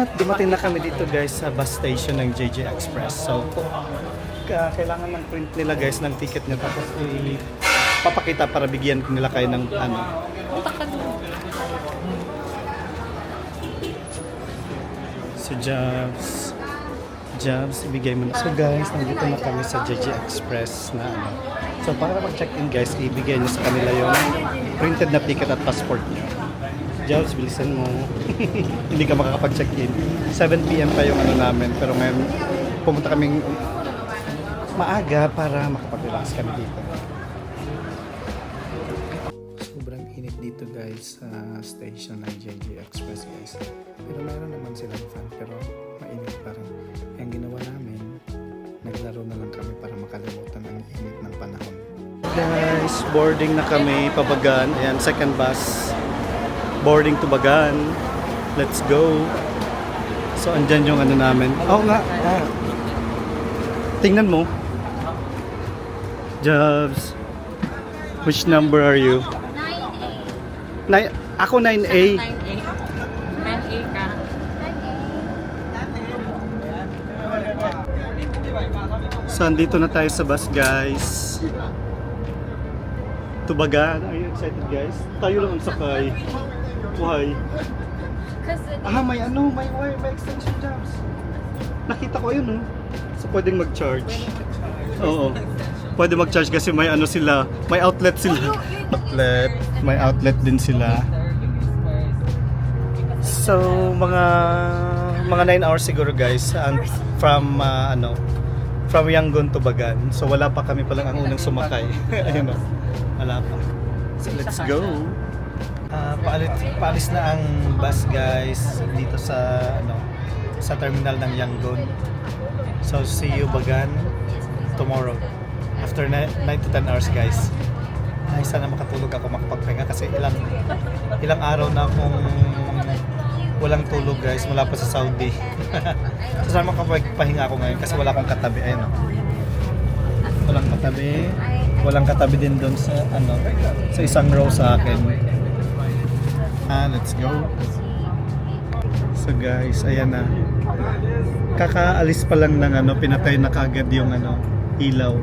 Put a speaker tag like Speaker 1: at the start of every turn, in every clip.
Speaker 1: At dumating na kami dito guys sa bus station ng JJ Express. So, kailangan ng print nila guys ng ticket nyo tapos papakita para bigyan nila kayo ng ano. So, Jobs, ibigay mo na. So guys, nandito na kami sa JJ Express na ano. So para mag-check-in guys, ibigay nyo sa kanila yung printed na ticket at passport nyo. Jobs, bilisan mo. Hindi ka makakapag-check-in. 7 PM pa yung ano namin, pero ngayon pumunta kaming maaga para makapag-relax kami dito. Sobrang init dito guys sa station ng JJ Express guys. Pero mayroon naman silang fan, pero mainit pa rin. Ang ginawa namin, naglaro na lang kami para makalimutan ang init ng panahon. Guys, boarding na kami, Pabagan. Ayan, second bus. Boarding to Bagan. Let's go. So, andyan yung ano namin. Oo nga. Tingnan mo. Jobs. Which number are you?
Speaker 2: 9A.
Speaker 1: Ako 9A.
Speaker 2: 9A. 9A ka.
Speaker 1: So, andito na tayo sa bus, guys. Tubagan. Are you excited, guys? Tayo lang ang sakay. Why? May ano, may wire, may extension jobs. Nakita ko yun, no? So, pwedeng mag-charge. Oo. Pwede mag-charge kasi may ano sila, may outlet sila. May outlet din sila. So, mga 9 hours siguro, guys. And from from Yangon to Bagan. So wala pa kami palang ang unang sumakay. Ayun o. Wala pa. So let's go. Paalis na ang bus guys dito sa sa terminal ng Yangon. So see you Bagan tomorrow. After 9 to 10 hours guys. Ay sana makatulog ako makapagpahinga kasi ilang araw na akong walang tulog guys mula pa sa Saudi. So sana makapagpahinga ako ngayon kasi wala akong katabi. Ayun o. Walang katabi din doon sa sa isang row sa akin. Let's go. So guys, ayan na. Kakaalis pa lang ng pinatay na kagad yung ilaw.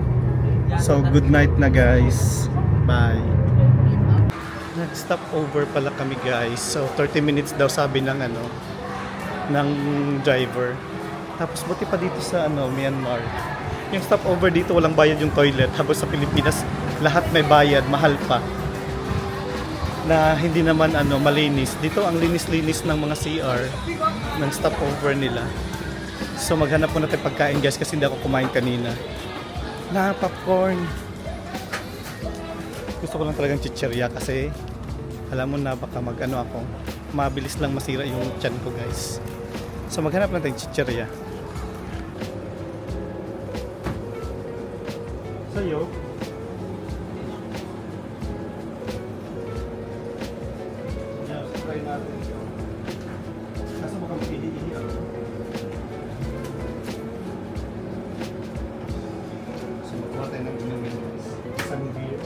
Speaker 1: So good night na guys. Bye. Nag-stop over pala kami guys. So 30 minutes daw sabi ng ng driver. Tapos buti pa dito sa Myanmar. Yung stop over dito walang bayad yung toilet. Habang sa Pilipinas lahat may bayad, mahal pa. Na hindi naman malinis. Dito ang linis-linis ng mga CR ng stop over nila. So maghanap po natin pagkain guys kasi hindi ako kumain kanina. Na popcorn. Gusto ko lang talagang chichirya kasi alam mo na baka ako mabilis lang masira yung tiyan ko guys. So maghanap lang tayong chichirya. Sa'yo? Yeah, try natin. Nasa mo kami ihi-ihi So magkuha tayo ng inumin guys. Isang beer.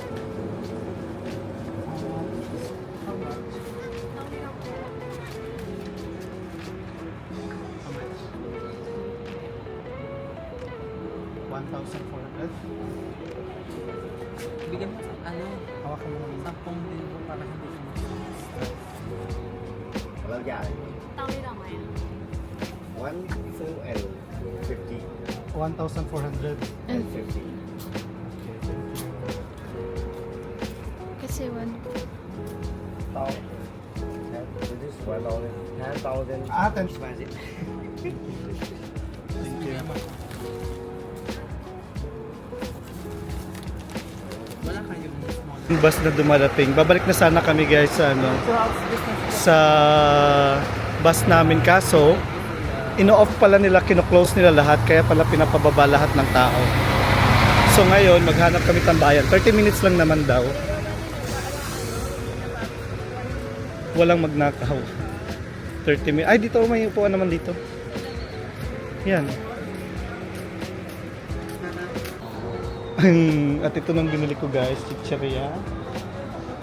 Speaker 2: Bigyan mo
Speaker 1: Hawakan mo naman.
Speaker 2: 10,000 para hindi mo.
Speaker 3: Hello guys. 1 full and 50
Speaker 1: 1,400.
Speaker 3: and 50.
Speaker 4: Kasi one.
Speaker 3: This is 10,000.
Speaker 1: 10,000.
Speaker 3: Expensive.
Speaker 1: Thank you.
Speaker 2: Wala kayong small.
Speaker 1: Yung bus na dumarating. Babalik na sana kami guys sa sa bus namin kaso ino-off pala nila, kino-close nila lahat kaya pala pinapababa lahat ng tao. So ngayon maghanap kami tambayan. 30 minutes lang naman daw. Walang magnakaw. 30 minutes. Ay dito may upuan naman dito. Yan. At ito nang binili ko guys, chichirya,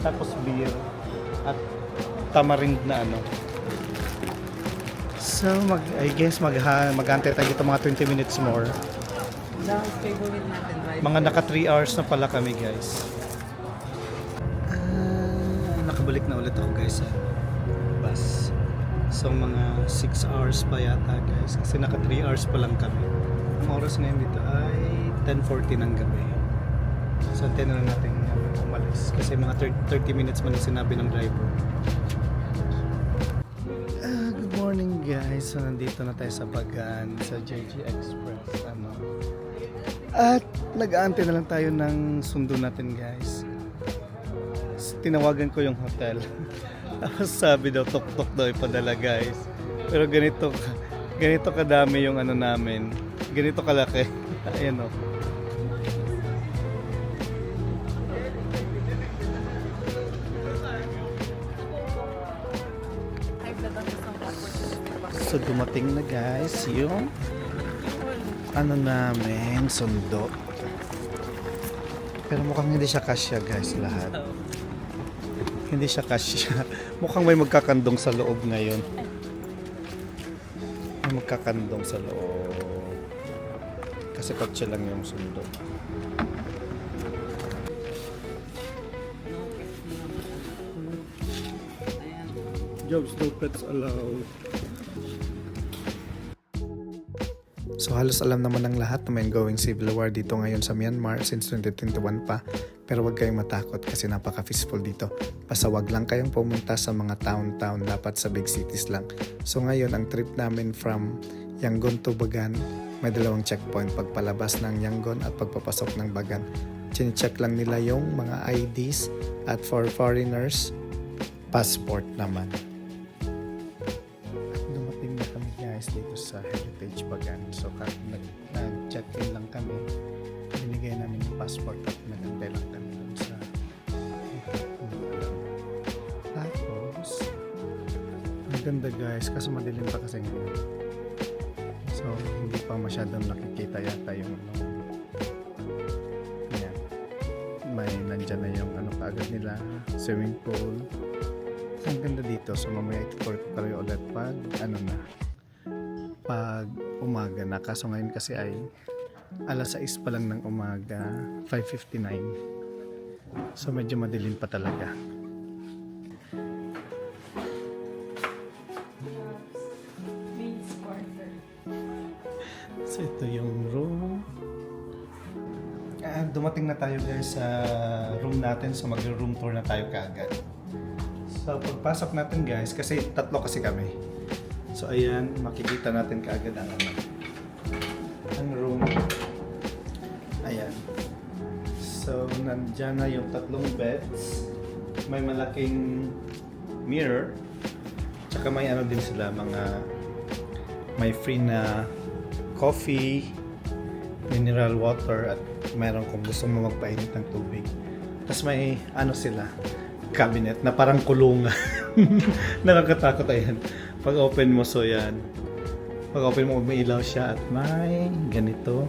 Speaker 1: tapos beer, at tamarind na So So, I guess mag-antay tayo dito mga 20 minutes more.
Speaker 2: Dahil favorite natin, right?
Speaker 1: Mga naka 3 hours na pala kami guys. Nakabalik na ulit ako guys sa bus. So mga 6 hours pa yata guys. Kasi naka 3 hours pa lang kami. Ang oras ngayon dito ay 10:40 ng gabi. So 10 na lang natin umalis. Kasi mga 30 minutes man yung sinabi ng driver. Good morning guys. So nandito na tayo sa Bagan sa JG Express. At nag-aantay na lang tayo ng sundo natin guys. Tinawagan ko yung hotel. Tapos sabi daw tok-tok daw ipadala guys. Pero ganito kadami yung namin. Ganito kalaki. Ayan o. So dumating na guys yung namin sundo. Pero mukhang hindi siya kasya guys lahat. Hindi siya kasya. Mukhang may magkakandong sa loob ngayon. May magkakandong sa loob. Kasi kotse lang yung sundo. Jobs no pets allowed. So halos alam naman ng lahat na may going civil war dito ngayon sa Myanmar since 2021 pa. Pero huwag kayong matakot kasi napaka-peaceful dito. Basta wag lang kayong pumunta sa mga town, dapat sa big cities lang. So ngayon ang trip namin from Yangon to Bagan, may 2 checkpoint pagpalabas ng Yangon at pagpapasok ng Bagan. Chine-check lang nila yung mga IDs at for foreigners, passport naman. Dumating na kami guys dito sa Heritage Bagan. So nag-check-in lang kami. Binigay namin yung passport at nagantay lang kami dun sa tapos ang ganda guys kasi madilim pa kasi ngayon. So hindi pa masyadong nakikita yata yung yan. May nandyan na yung kaagad nila, swimming pool. Ang ganda dito. So mamaya itutur ko kayo ulit pag umaga na. Kaso ngayon kasi ay alas 6 pa lang ng umaga, 5:59. So medyo madilim pa talaga. So ito yung room. Dumating na tayo guys sa room natin. So mag-room tour na tayo kaagad. So pagpasok natin guys, kasi 3 kasi kami. So ayan, makikita natin kaagad ang room. Ayan. So nandyan na yung 3 beds. May malaking mirror. Tsaka may din sila, may free na coffee, mineral water, at meron kung gusto mo magpainit ng tubig. Tapos may sila, cabinet na parang kulungan. Nakakatakot ayan. Pag open mo, so yan. Pag open mo, may ilaw siya at may ganito.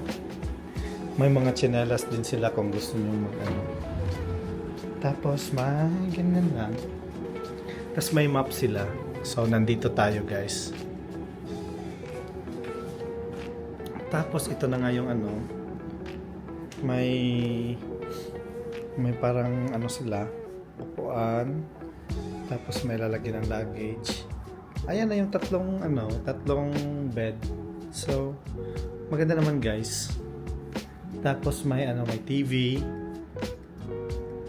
Speaker 1: May mga tsinelas din sila kung gusto nyo Tapos may ganyan lang. Tapos may map sila. So nandito tayo guys. Tapos ito na nga yung may parang sila, upuan. Tapos may lalagyan ng luggage. Ayan na yung 3 bed. So maganda naman guys. Tapos may may TV.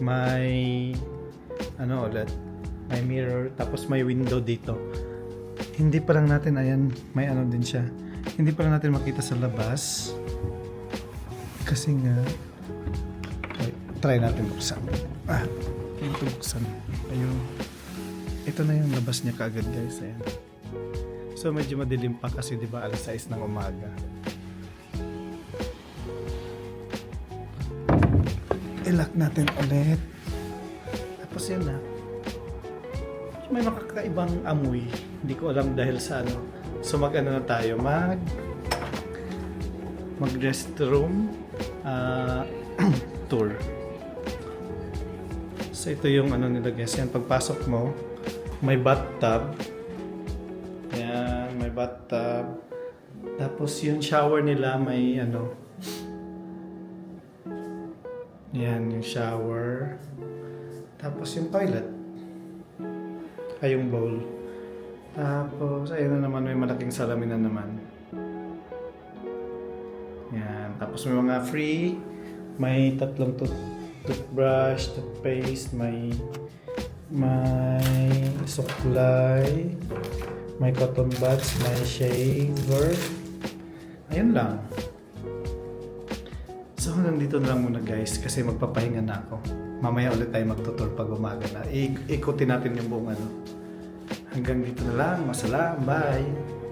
Speaker 1: May may mirror, tapos may window dito. Hindi pa lang natin may din siya. Hindi pa lang natin makita sa labas. Kasi nga try natin buksan. Ito buksan. Ayun. Ito na yung labas niya kaagad guys. Ayan. So medyo madilim pa kasi 'di ba alas 6 ng umaga. I-lock natin ulit. Tapos yan na. May makakaibang amoy. Hindi ko alam dahil sa So na tayo. Mag restroom tour. So ito yung nila guys. Yan, pagpasok mo, may bathtub. Yan, may bathtub. Tapos yung shower nila may ano. Yan, yung shower. Tapos yung toilet. Ay, yung bowl. Tapos, ayun na naman, may malaking salamin na naman. Yan. Tapos may mga free. May tatlong toothbrush, toothpaste, may suklay, may cotton buds, may shaver. Ayun lang. So, nandito na lang muna guys kasi magpapahinga na ako. Mamaya ulit tayo magtutur pag umaga na. Ikutin natin yung buong ano. Hanggang dito na lang. Masalam. Bye!